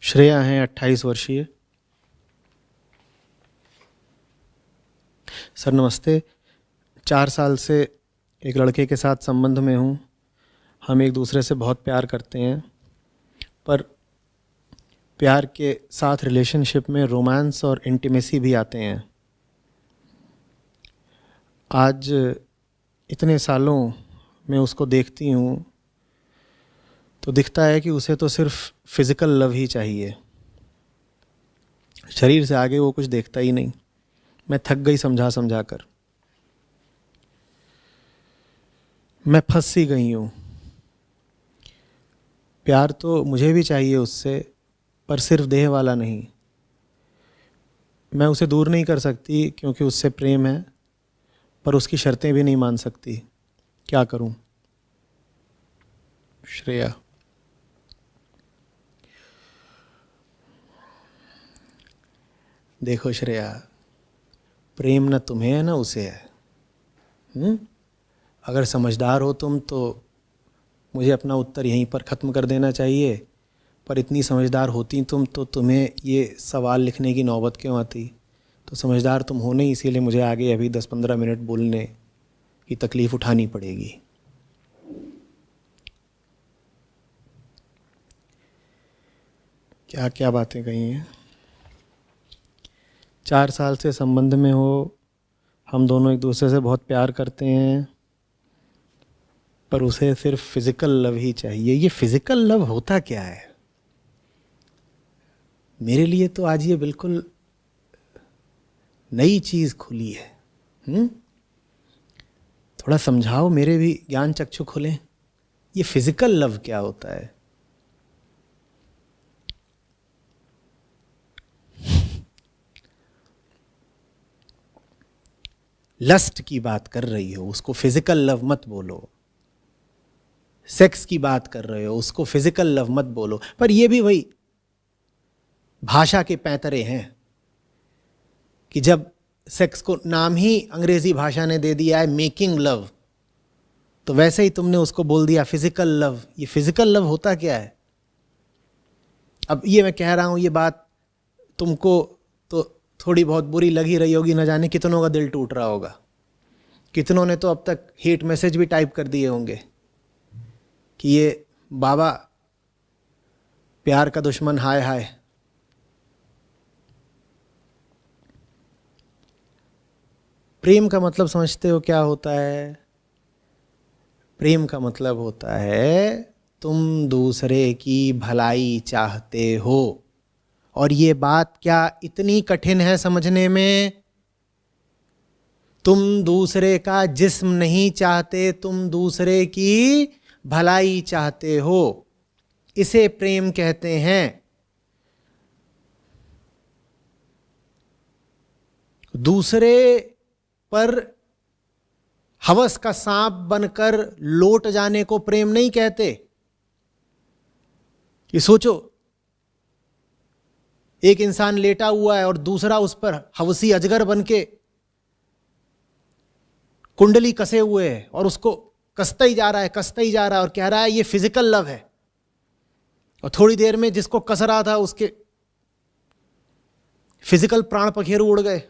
श्रेया हैं 28 वर्षीय। सर नमस्ते। 4 साल से एक लड़के के साथ संबंध में हूँ। हम एक दूसरे से बहुत प्यार करते हैं, पर प्यार के साथ रिलेशनशिप में रोमांस और इंटीमेसी भी आते हैं। आज इतने सालों में उसको देखती हूँ तो दिखता है कि उसे तो सिर्फ फिज़िकल लव ही चाहिए, शरीर से आगे वो कुछ देखता ही नहीं। मैं थक गई समझा समझा कर, मैं फंस सी गई हूँ। प्यार तो मुझे भी चाहिए उससे, पर सिर्फ देह वाला नहीं। मैं उसे दूर नहीं कर सकती क्योंकि उससे प्रेम है, पर उसकी शर्तें भी नहीं मान सकती। क्या करूं? श्रेया। देखो श्रेया, प्रेम न तुम्हें है न उसे है। अगर समझदार हो तुम तो मुझे अपना उत्तर यहीं पर ख़त्म कर देना चाहिए, पर इतनी समझदार होती तुम तो तुम्हें ये सवाल लिखने की नौबत क्यों आती? तो समझदार तुम हो नहीं, इसीलिए मुझे आगे अभी 10-15 मिनट बोलने की तकलीफ़ उठानी पड़ेगी। क्या क्या बातें कही हैं। 4 साल से संबंध में हो, हम दोनों एक दूसरे से बहुत प्यार करते हैं, पर उसे सिर्फ फिज़िकल लव ही चाहिए। ये फिज़िकल लव होता क्या है? मेरे लिए तो आज ये बिल्कुल नई चीज़ खुली है। थोड़ा समझाओ, मेरे भी ज्ञान चक्षु खुलें। ये फिज़िकल लव क्या होता है? लस्ट की बात कर रही हो, उसको फिज़िकल लव मत बोलो। सेक्स की बात कर रहे हो, उसको फिज़िकल लव मत बोलो। पर ये भी वही भाषा के पैंतरे हैं कि जब सेक्स को नाम ही अंग्रेजी भाषा ने दे दिया है मेकिंग लव, तो वैसे ही तुमने उसको बोल दिया फिज़िकल लव। ये फिज़िकल लव होता क्या है? अब ये मैं कह रहा हूँ, ये बात तुमको तो थोड़ी बहुत बुरी लग ही रही होगी। न जाने कितनों का दिल टूट रहा होगा, कितनों ने तो अब तक हेट मैसेज भी टाइप कर दिए होंगे कि ये बाबा प्यार का दुश्मन, हाय हाय। प्रेम का मतलब समझते हो क्या होता है? प्रेम का मतलब होता है तुम दूसरे की भलाई चाहते हो। और ये बात क्या इतनी कठिन है समझने में? तुम दूसरे का जिस्म नहीं चाहते, तुम दूसरे की भलाई चाहते हो। इसे प्रेम कहते हैं। दूसरे पर हवस का सांप बनकर लौट जाने को प्रेम नहीं कहते। ये सोचो, एक इंसान लेटा हुआ है और दूसरा उस पर हवसी अजगर बनके कुंडली कसे हुए है और उसको कसता ही जा रहा है, कसता ही जा रहा है और कह रहा है ये फिजिकल लव है। और थोड़ी देर में जिसको कस रहा था उसके फिजिकल प्राण पखेरु उड़ गए।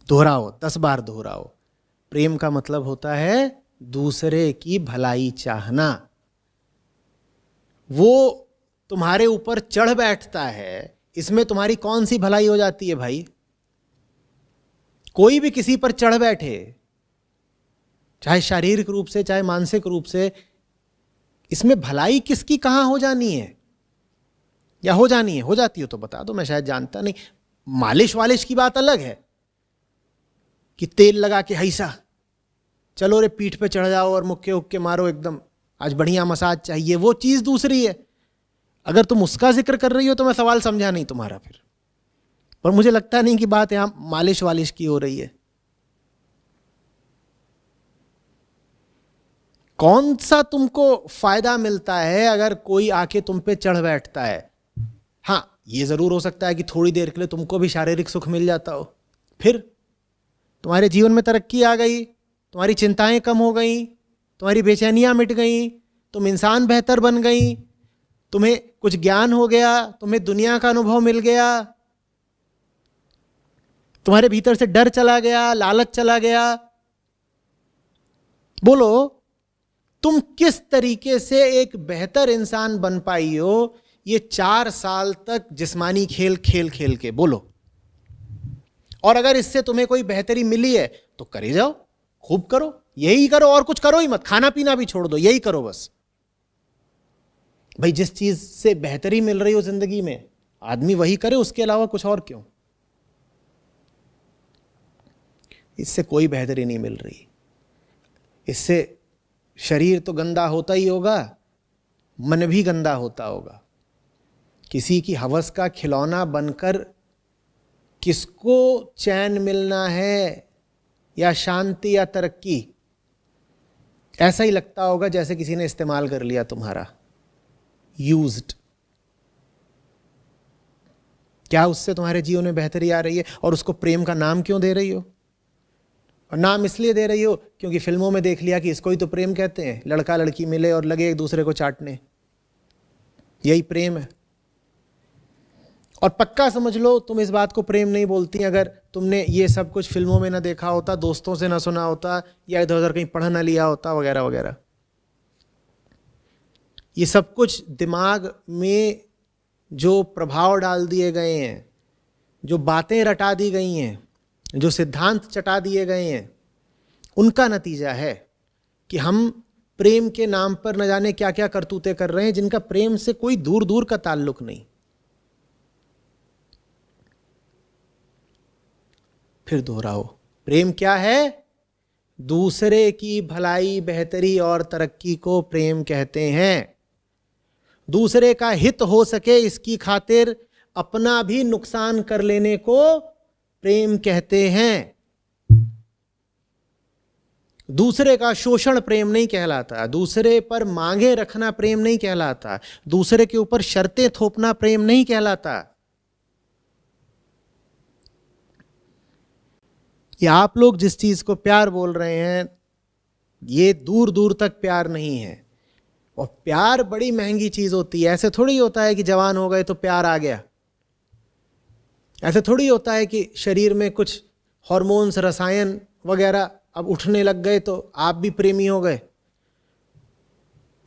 दोहराओ, 10 बार दोहराओ। प्रेम का मतलब होता है दूसरे की भलाई चाहना। वो तुम्हारे ऊपर चढ़ बैठता है, इसमें तुम्हारी कौन सी भलाई हो जाती है भाई? कोई भी किसी पर चढ़ बैठे, चाहे शारीरिक रूप से चाहे मानसिक रूप से, इसमें भलाई किसकी कहां हो जानी है? या हो जानी है? हो जाती हो तो बता दो, मैं शायद जानता नहीं। मालिश वालिश की बात अलग है कि तेल लगा के हैसा चलो रे पीठ पे चढ़ जाओ और मुक्के उक्के मारो, एकदम आज बढ़िया मसाज चाहिए, वो चीज दूसरी है। अगर तुम उसका जिक्र कर रही हो तो मैं सवाल समझा नहीं तुम्हारा फिर। पर मुझे लगता नहीं कि बात यहां मालिश वालिश की हो रही है। कौन सा तुमको फायदा मिलता है अगर कोई आके तुम पे चढ़ बैठता है? हाँ, ये जरूर हो सकता है कि थोड़ी देर के लिए तुमको भी शारीरिक सुख मिल जाता हो, फिर तुम्हारे जीवन में तरक्की आ गई, तुम्हारी चिंताएं कम हो गई, तुम्हारी बेचैनियां मिट गई, तुम इंसान बेहतर बन गई, तुम्हें कुछ ज्ञान हो गया, तुम्हें दुनिया का अनुभव मिल गया, तुम्हारे भीतर से डर चला गया, लालच चला गया। बोलो तुम किस तरीके से एक बेहतर इंसान बन पाई हो ये 4 साल तक जिस्मानी खेल खेल खेल के, बोलो। और अगर इससे तुम्हें कोई बेहतरी मिली है तो करे जाओ, खूब करो, यही करो, और कुछ करो ही मत, खाना पीना भी छोड़ दो, यही करो बस। भाई जिस चीज से बेहतरी मिल रही हो जिंदगी में आदमी वही करे, उसके अलावा कुछ और क्यों। इससे कोई बेहतरी नहीं मिल रही, इससे शरीर तो गंदा होता ही होगा, मन भी गंदा होता होगा। किसी की हवस का खिलौना बनकर किसको चैन मिलना है, या शांति या तरक्की। ऐसा ही लगता होगा जैसे किसी ने इस्तेमाल कर लिया तुम्हारा, यूज्ड। क्या उससे तुम्हारे जीवन में बेहतरी आ रही है? और उसको प्रेम का नाम क्यों दे रही हो? और नाम इसलिए दे रही हो क्योंकि फिल्मों में देख लिया कि इसको ही तो प्रेम कहते हैं, लड़का लड़की मिले और लगे एक दूसरे को चाटने, यही प्रेम है। और पक्का समझ लो तुम इस बात को प्रेम नहीं बोलती अगर तुमने ये सब कुछ फिल्मों में ना देखा होता, दोस्तों से ना सुना होता, या इधर उधर कहीं पढ़ ना लिया होता, वगैरह वगैरह। ये सब कुछ दिमाग में जो प्रभाव डाल दिए गए हैं, जो बातें रटा दी गई हैं, जो सिद्धांत चटा दिए गए हैं, उनका नतीजा है कि हम प्रेम के नाम पर न जाने क्या क्या करतूतें कर रहे हैं, जिनका प्रेम से कोई दूर दूर का ताल्लुक नहीं। फिर दोहराओ, प्रेम क्या है? दूसरे की भलाई, बेहतरी और तरक्की को प्रेम कहते हैं। दूसरे का हित हो सके इसकी खातिर अपना भी नुकसान कर लेने को प्रेम कहते हैं। दूसरे का शोषण प्रेम नहीं कहलाता, दूसरे पर मांगे रखना प्रेम नहीं कहलाता, दूसरे के ऊपर शर्तें थोपना प्रेम नहीं कहलाता। ये आप लोग जिस चीज को प्यार बोल रहे हैं ये दूर दूर तक प्यार नहीं है। और प्यार बड़ी महंगी चीज होती है। ऐसे थोड़ी होता है कि जवान हो गए तो प्यार आ गया, ऐसे थोड़ी होता है कि शरीर में कुछ हार्मोन्स, रसायन वगैरह अब उठने लग गए तो आप भी प्रेमी हो गए।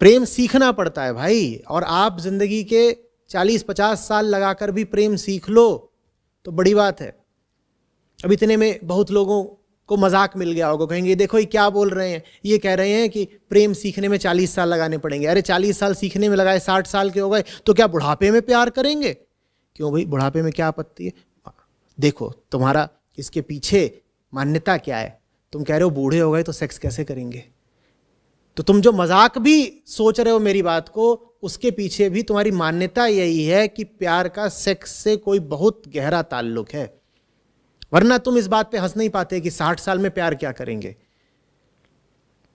प्रेम सीखना पड़ता है भाई, और आप जिंदगी के 40-50 साल लगाकर भी प्रेम सीख लो तो बड़ी बात है। अब इतने में बहुत लोगों को मजाक मिल गया होगा, कहेंगे देखो ये क्या बोल रहे हैं, ये कह रहे हैं कि प्रेम सीखने में 40 साल लगाने पड़ेंगे। अरे 40 साल सीखने में लगाए, 60 साल के हो गए तो क्या बुढ़ापे में प्यार करेंगे? क्यों भाई, बुढ़ापे में क्या आपत्ति है? देखो तुम्हारा इसके पीछे मान्यता क्या है। तुम कह रहे हो बूढ़े हो गए तो सेक्स कैसे करेंगे, तो तुम जो मजाक भी सोच रहे हो मेरी बात को, उसके पीछे भी तुम्हारी मान्यता यही है कि प्यार का सेक्स से कोई बहुत गहरा ताल्लुक है। वरना तुम इस बात पे हंस नहीं पाते कि 60 साल में प्यार क्या करेंगे।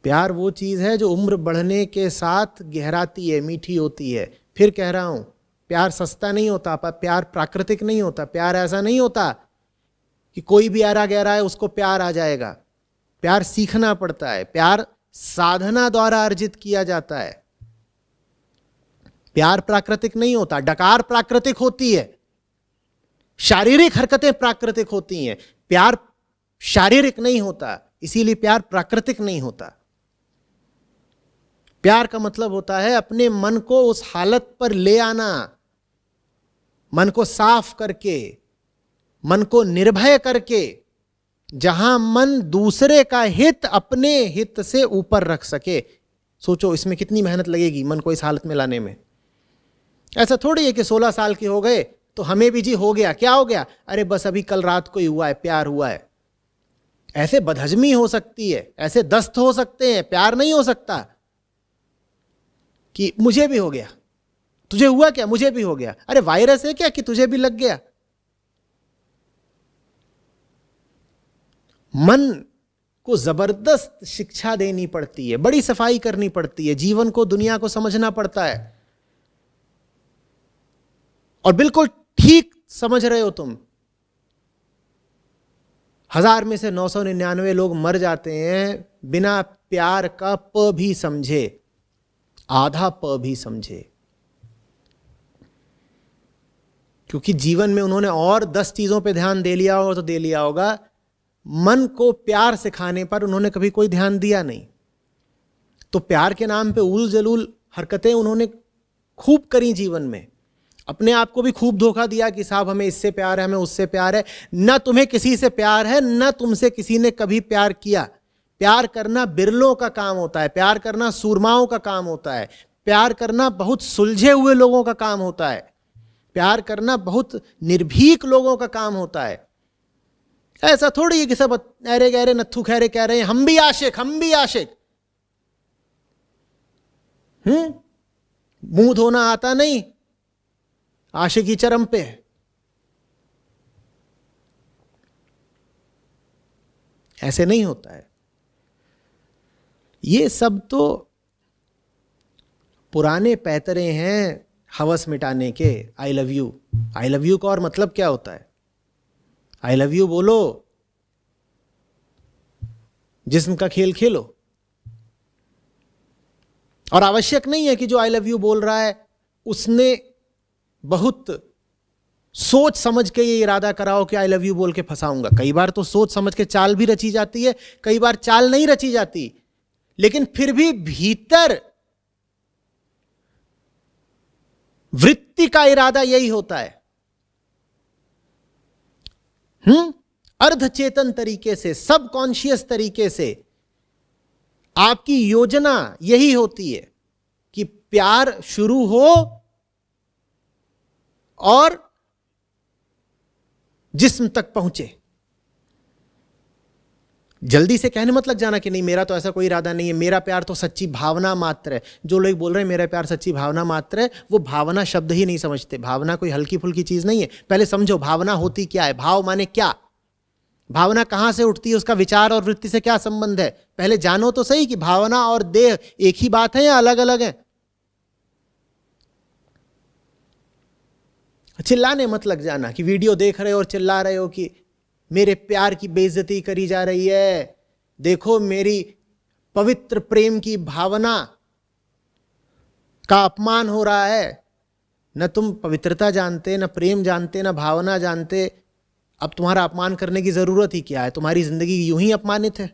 प्यार वो चीज है जो उम्र बढ़ने के साथ गहराती है, मीठी होती है। फिर कह रहा हूं, प्यार सस्ता नहीं होता, प्यार प्राकृतिक नहीं होता। प्यार ऐसा नहीं होता कि कोई भी आरा गहरा है उसको प्यार आ जाएगा। प्यार सीखना पड़ता है, प्यार साधना द्वारा अर्जित किया जाता है। प्यार प्राकृतिक नहीं होता। डकार प्राकृतिक होती है, शारीरिक हरकतें प्राकृतिक होती हैं। प्यार शारीरिक नहीं होता, इसीलिए प्यार प्राकृतिक नहीं होता। प्यार का मतलब होता है अपने मन को उस हालत पर ले आना, मन को साफ करके, मन को निर्भय करके, जहां मन दूसरे का हित अपने हित से ऊपर रख सके। सोचो इसमें कितनी मेहनत लगेगी मन को इस हालत में लाने में। ऐसा थोड़ी है कि 16 साल के हो गए तो हमें भी जी हो गया। क्या हो गया? अरे बस अभी कल रात को ही हुआ है, प्यार हुआ है। ऐसे बदहजमी हो सकती है, ऐसे दस्त हो सकते हैं, प्यार नहीं हो सकता कि मुझे भी हो गया, तुझे हुआ क्या, मुझे भी हो गया। अरे वायरस है क्या कि तुझे भी लग गया? मन को जबरदस्त शिक्षा देनी पड़ती है, बड़ी सफाई करनी पड़ती है, जीवन को, दुनिया को समझना पड़ता है। और बिल्कुल ठीक समझ रहे हो तुम, 1000 में से 999 लोग मर जाते हैं बिना प्यार का प भी समझे। आधा प भी समझे, क्योंकि जीवन में उन्होंने और 10 चीजों पे ध्यान दे लिया होगा तो दे लिया होगा, मन को प्यार सिखाने पर उन्होंने कभी कोई ध्यान दिया नहीं। तो प्यार के नाम पे उल जलूल हरकतें उन्होंने खूब करी जीवन में, अपने आप को भी खूब धोखा दिया कि साहब हमें इससे प्यार है, हमें उससे प्यार है। न तुम्हें किसी से प्यार है, न तुमसे किसी ने कभी प्यार किया। प्यार करना बिरलों का काम होता है, प्यार करना सूरमाओं का काम होता है, प्यार करना बहुत सुलझे हुए लोगों का काम होता है, प्यार करना बहुत निर्भीक लोगों का काम होता है। ऐसा थोड़ी है कि सब अरे गहरे नत्थु खैरे कह रहे हैं हम भी आशिक, हम भी आशिक। मुंह धोना आता नहीं, आशिकी चरम पे है। ऐसे नहीं होता है। ये सब तो पुराने पैतरे हैं हवस मिटाने के। I love you, I love you का और मतलब क्या होता है? आई लव यू बोलो, जिस्म का खेल खेलो। और आवश्यक नहीं है कि जो आई लव यू बोल रहा है उसने बहुत सोच समझ के ये इरादा कराओ कि आई लव यू बोल के फंसाऊंगा। कई बार तो सोच समझ के चाल भी रची जाती है, कई बार चाल नहीं रची जाती, लेकिन फिर भी भीतर वृत्ति का इरादा यही होता है। अर्धचेतन तरीके से, सबकॉन्शियस तरीके से आपकी योजना यही होती है कि प्यार शुरू हो और जिस्म तक पहुंचे। जल्दी से कहने मत लग जाना कि नहीं मेरा तो ऐसा कोई इरादा नहीं है, मेरा प्यार तो सच्ची भावना मात्र है। जो लोग बोल रहे हैं मेरा प्यार सच्ची भावना मात्र है, वो भावना शब्द ही नहीं समझते। भावना कोई हल्की फुल्की चीज नहीं है। पहले समझो भावना होती क्या है, भाव माने क्या, भावना कहां से उठती है, उसका विचार और वृत्ति से क्या संबंध है। पहले जानो तो सही कि भावना और देह एक ही बात है या अलग अलग है। चिल्लाने मत लग जाना कि वीडियो देख रहे हो और चिल्ला रहे हो कि मेरे प्यार की बेइज्जती करी जा रही है, देखो मेरी पवित्र प्रेम की भावना का अपमान हो रहा है। न तुम पवित्रता जानते, न प्रेम जानते, न भावना जानते। अब तुम्हारा अपमान करने की जरूरत ही क्या है? तुम्हारी जिंदगी यूं ही अपमानित है।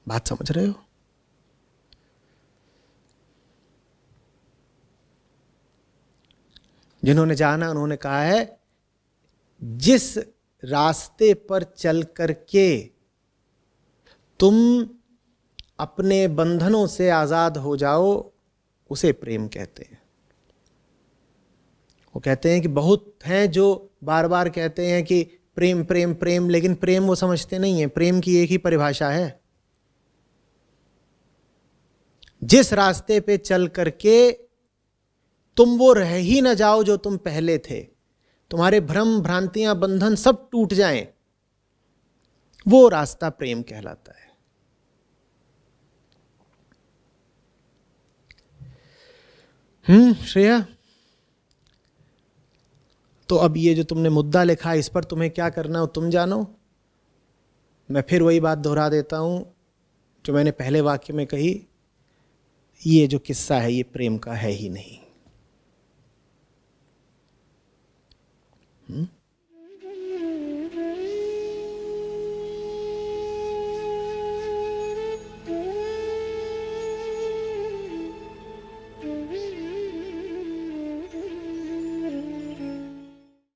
बात समझ रहे हो? जिन्होंने जाना उन्होंने कहा है जिस रास्ते पर चल करके तुम अपने बंधनों से आजाद हो जाओ उसे प्रेम कहते हैं। वो कहते हैं कि बहुत हैं जो बार बार कहते हैं कि प्रेम प्रेम प्रेम, लेकिन प्रेम वो समझते नहीं है। प्रेम की एक ही परिभाषा है, जिस रास्ते पे चल करके तुम वो रह ही ना जाओ जो तुम पहले थे, तुम्हारे भ्रम भ्रांतियां बंधन सब टूट जाएं, वो रास्ता प्रेम कहलाता है। श्रेया, तो अब ये जो तुमने मुद्दा लिखा इस पर तुम्हें क्या करना हो तुम जानो। मैं फिर वही बात दोहरा देता हूं जो मैंने पहले वाक्य में कही, ये जो किस्सा है ये प्रेम का है ही नहीं।